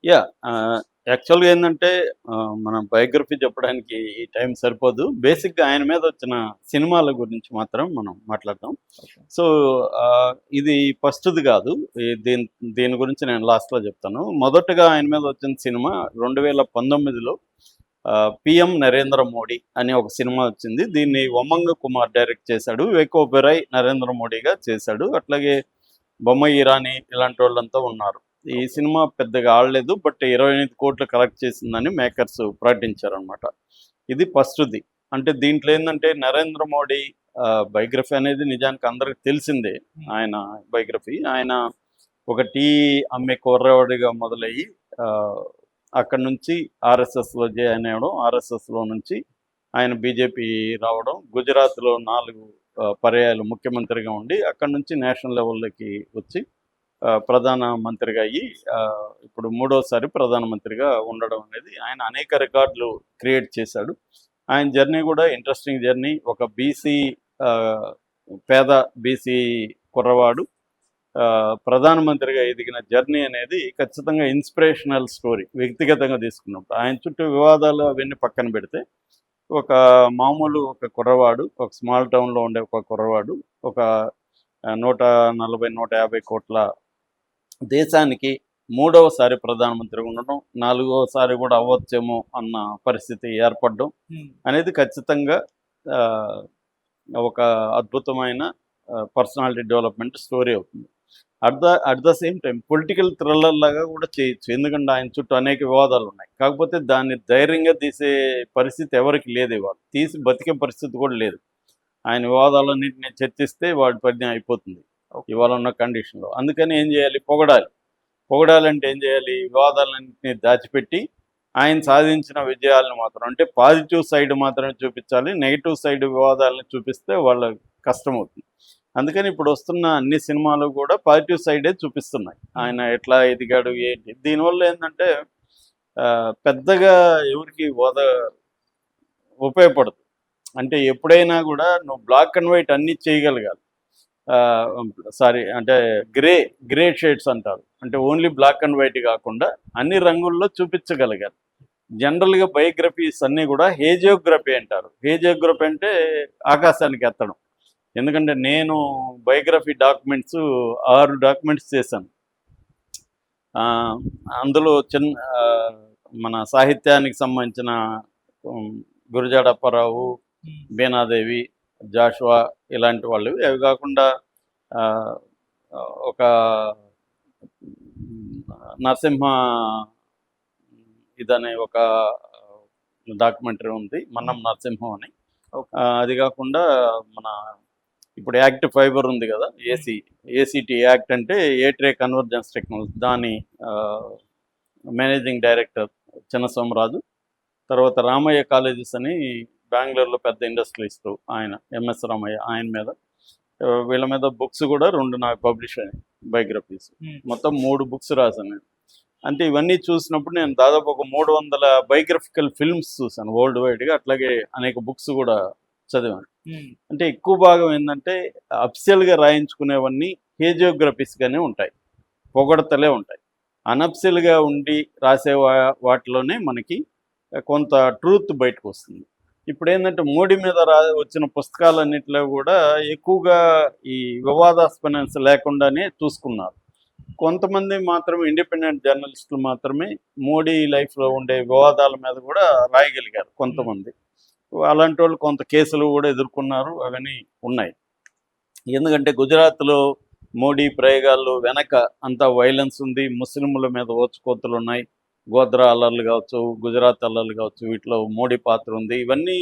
Yeah! యాక్చువల్‌గా ఏందంటే మనం బయోగ్రఫీ చెప్పడానికి ఈ టైం సరిపోదు. బేసిక్‌గా ఆయన మీద వచ్చిన సినిమాల గురించి మాత్రం మనం మాట్లాడదాం. ఓకే. సో, ఇది ఫస్ట్‌ది గాదు. దీని దీని గురించి నేను లాస్ట్‌లో చెప్తాను. మొదటగా ఆయన మీద వచ్చిన సినిమా 2019లో 'పీఎం నరేంద్ర మోడీ' అనే ఒక సినిమా వచ్చింది. దీన్ని వమంగ కుమార్ డైరెక్ట్ చేశాడు. వివేక్ ఒబెరాయ్ నరేంద్ర మోడీగా చేశాడు. అట్లాగే బొమ్మయి ఇరానీ ఇలాంటోళ్ళంతా ఉన్నారు. ఈ ఓకే. సినిమా పెద్దగా ఆడలేదు. బట్ 28,00,00,000 కలెక్ట్ చేసిందని మేకర్స్ ప్రకటించారనమాట. ఇది ఫస్ట్‌ది. అంటే దీంట్లో ఏందంటే నరేంద్ర మోడీ బయోగ్రఫీ అనేది నిజానికి అందరికి తెలిసిందే. హ్మ్. ఆయన బయోగ్రఫీ. ఆయన ఒక టీ అమ్మే కుర్రవాడిగా మొదలయ్యి ఆహ్, అక్కడి నుంచి ఆర్ఎస్ఎస్‌లో జాయిన్ అవ్వడం. ఆర్ఎస్ఎస్‌లో నుంచి ఆయన బీజేపీ రావడం. గుజరాత్‌లో 4 పర్యాయాలు ముఖ్యమంత్రిగా ఉండి అక్కడి నుంచి నేషనల్ లెవెల్‌లోకి వచ్చి ప్రధాన మంత్రిగా అయ్యి ఇప్పుడు మూడోసారి ప్రధానమంత్రిగా ఉండడం అనేది ఆయన అనేక రికార్డులు క్రియేట్ చేశాడు. ఆయన జర్నీ కూడా ఇంట్రెస్టింగ్ జర్నీ. ఒక బీసీ ఆహ్, పేద బీసీ కుర్రవాడు ప్రధానమంత్రిగా ఎదిగిన జర్నీ అనేది ఖచ్చితంగా ఇన్స్పిరేషనల్ స్టోరీ. వ్యక్తిగతంగా తీసుకున్నప్పుడు. ఆయన చుట్టూ వివాదాలు అవన్నీ పక్కన పెడితే, ఒక మామూలు ఒక కుర్రవాడు, ఒక స్మాల్ టౌన్‌లో ఉండే ఒక కుర్రవాడు, ఒక 140, 150,00,00,000 దేశానికి మూడవసారి ప్రధానమంత్రిగా ఉండడం, నాలుగోసారి కూడా అవ్వచ్చేమో అన్న పరిస్థితి ఏర్పడడం హ్మ్. అనేది ఖచ్చితంగా ఆహ్, ఒక అద్భుతమైన పర్సనాలిటీ డెవలప్‌మెంట్ స్టోరీ అవుతుంది. At the same time political thriller లాగా కూడా చేయొచ్చు. ఎందుకంటే ఆయన చుట్టూ అనేక వివాదాలున్నాయి. కాకపోతే దాన్ని ధైర్యంగా తీసే పరిస్థితి ఎవరికీ లేదు ఇవాళ. తీసి బతికే పరిస్థితి కూడా లేదు. ఆయన వివాదాలన్నింటిని చర్చిస్తే వాడి పని అయిపోతుంది. ఓకే. ఇవాళ ఉన్న కండిషన్‌లో. అందుకని ఏం చేయాలి? పొగడాలి. పొగడాలంటే ఏం చేయాలి? వివాదాలన్నింటినీ దాచిపెట్టి, ఆయన సాధించిన విజయాలను మాత్రం అంటే పాజిటివ్ సైడ్ మాత్రమే చూపించాలి. నెగెటివ్ సైడ్ వివాదాలను చూపిస్తే వాళ్ళ కష్టమవుతుంది. అందుకని ఇప్పుడు వస్తున్న అన్ని సినిమాలు కూడా పాజిటివ్ సైడే చూపిస్తున్నాయి. హ్మ్. ఆయన ఎట్లా ఎదిగాడు ఏంటి? దీనివల్ల ఏందంటే పెద్దగా ఎవరికీ ఉపయోగపడదు. అంటే ఎప్పుడైనా గూడా నువ్వు బ్లాక్ అండ్ వైట్ అన్నీ చేయగలగాలి. ఆహ్, సారీ అంటే గ్రే, గ్రే షేడ్స్ అంటారు. అంటే ఓన్లీ బ్లాక్ అండ్ వైట్ గాకుండా అన్ని రంగుల్లో చూపించగలగాలి. జనరల్‌గా బయోగ్రఫీస్ అన్నీ గూడా హేజియోగ్రఫీ అంటారు. హేజియోగ్రఫీ అంటే ఆకాశానికి ఎత్తడం. ఎందుకంటే నేను బయోగ్రఫీ డాక్యుమెంట్స్ 6 డాక్యుమెంట్స్ చేశాను. ఆహ్, అందులో ఆహ్, మన సాహిత్యానికి సంబంధించిన హ్మ్, గురజాడ అప్పారావు, హ్మ్. బీనాదేవి, జాషువా ఇలాంటి వాళ్ళు. అవి కాకుండా ఆహ్, ఒక నరసింహ ఇదనే ఒక డాక్యుమెంటరీ ఉంది. హ్మ్. 'మన్నం నరసింహం' అని. ఓకే. అది కాకుండా మన ఇప్పుడు యాక్ట్ ఫైబర్ ఉంది కదా! హ్మ్. ఏసీటీ యాక్ట్ అంటే ఏట్రే కన్వర్జెన్స్ టెక్నాలజీ దాని ఆహ్, మేనేజింగ్ డైరెక్టర్ చిన్నసోమరాజు. తర్వాత రామయ్య కాలేజెస్ అని బెంగుళూరులో పెద్ద ఇండస్ట్రియలిస్టు ఆయన. ఎంఎస్ రామయ్య ఆయన మీద. వీళ్ళ మీద బుక్స్ కూడా 2 నాకు పబ్లిష్ అయినాయి బయోగ్రఫీస్. హ్మ్. మొత్తం 3 బుక్స్ రాసాను నేను. అంటే ఇవన్నీ చూసినప్పుడు నేను దాదాపు ఒక 300 బయోగ్రఫికల్ ఫిల్మ్స్ చూసాను వరల్డ్ వైడ్‌గా. అట్లాగే అనేక బుక్స్ కూడా చదివాను. హ్మ్. అంటే ఎక్కువ భాగం ఏందంటే అఫిషియల్‌గా రాయించుకునేవన్నీ హేజియోగ్రఫీస్‌గానే ఉంటాయి. పొగడ్తలే ఉంటాయి. అనఫిషియల్‌గా ఉండి రాసే వాటిలోనే మనకి కొంత ట్రూత్ బయటకొస్తుంది. ఇప్పుడేందంటే మోడీ మీద వచ్చిన పుస్తకాలన్నిటిలో గూడా ఎక్కువగా ఈ వివాదాస్పదం లేకుండానే చూసుకున్నారు. కొంతమంది మాత్రమే ఇండిపెండెంట్ జర్నలిస్టులు మాత్రమే మోడీ లైఫ్‌లో ఉండే వివాదాల మీద గూడా రాయగలిగారు హ్మ్. కొంతమంది. అలాంటోళ్ళు కొంత కేసులు గూడా ఎదుర్కొన్నారు. అవన్నీ ఉన్నాయి. ఎందుకంటే గుజరాత్‌లో మోడీ ప్రయోగాల్లో వెనక అంతా వైలెన్స్ ఉంది. ముస్లింల మీద ఊచకోతలున్నాయి. గోధ్రా అల్లర్లు గావచ్చు, గుజరాత్ అల్లర్లు గావచ్చు, వీటిలో మోడీ పాత్ర ఉంది. ఇవన్నీ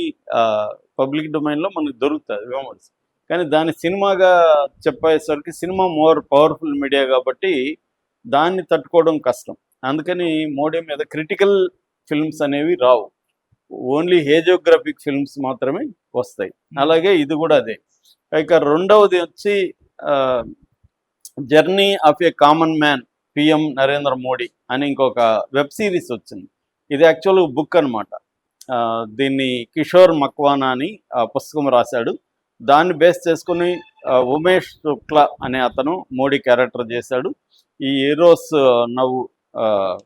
పబ్లిక్ డొమైన్‌లో మనకు దొరుకుతాయి రూమర్స్. కానీ దాన్ని సినిమాగా చెప్పేసరికి సినిమా మోర్ పవర్‌ఫుల్ మీడియా గాబట్టి, దాన్ని తట్టుకోవడం కష్టం. అందుకని మోడీ మీద క్రిటికల్ ఫిల్మ్స్ అనేవి రావు. ఓన్లీ హేజియోగ్రాఫిక్ ఫిల్మ్స్ మాత్రమే వస్తాయి. హ్మ్. అలాగే ఇది గూడా అదే. ఇక రెండవది వచ్చి ఆహ్, 'journey of a common man PM Narendra Modi' అని ఇంకొక వెబ్ సీరీస్ వచ్చింది. ఇది యాక్చువల్‌గా బుక్ అనమాట. దీన్ని కిషోర్ మక్వానా అని పుస్తకం రాశాడు. దాన్ని బేస్ చేసుకొని ఉమేష్ శుక్లా అనే అతను మోడీ క్యారెక్టర్ చేశాడు. ఈ హీరోస్ నౌ ఆహ్,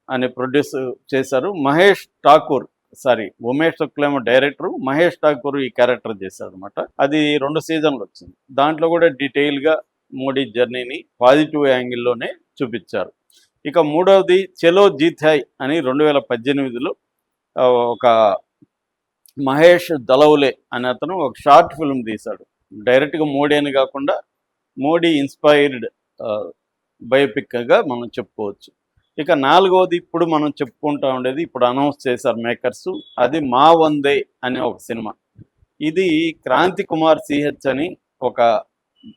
అని ప్రొడ్యూస్ చేశారు. ఉమేష్ శుక్లేమో డైరెక్టరు, మహేష్ ఠాకూర్ ఈ క్యారెక్టర్ చేశారు అనమాట. అది 2 సీజన్లు వచ్చింది. దాంట్లో కూడా డీటెయిల్గా మోడీ జర్నీని పాజిటివ్ యాంగిల్లోనే చూపించారు. ఇక మూడవది చలో జీతాయ్ అని 2018లో ఒక మహేష్ దలౌలే అనే అతను ఒక షార్ట్ ఫిల్మ్ తీశాడు. డైరెక్ట్గా మోడీ అని కాకుండా మోడీ ఇన్స్పైర్డ్ బయోపిక్గా మనం చెప్పుకోవచ్చు. ఇక నాలుగవది ఇప్పుడు మనం చెప్పుకుంటా ఉండేది, ఇప్పుడు అనౌన్స్ చేశారు మేకర్స్, అది మా వందే అనే ఒక సినిమా. ఇది క్రాంతి కుమార్ సిహెచ్ అని ఒక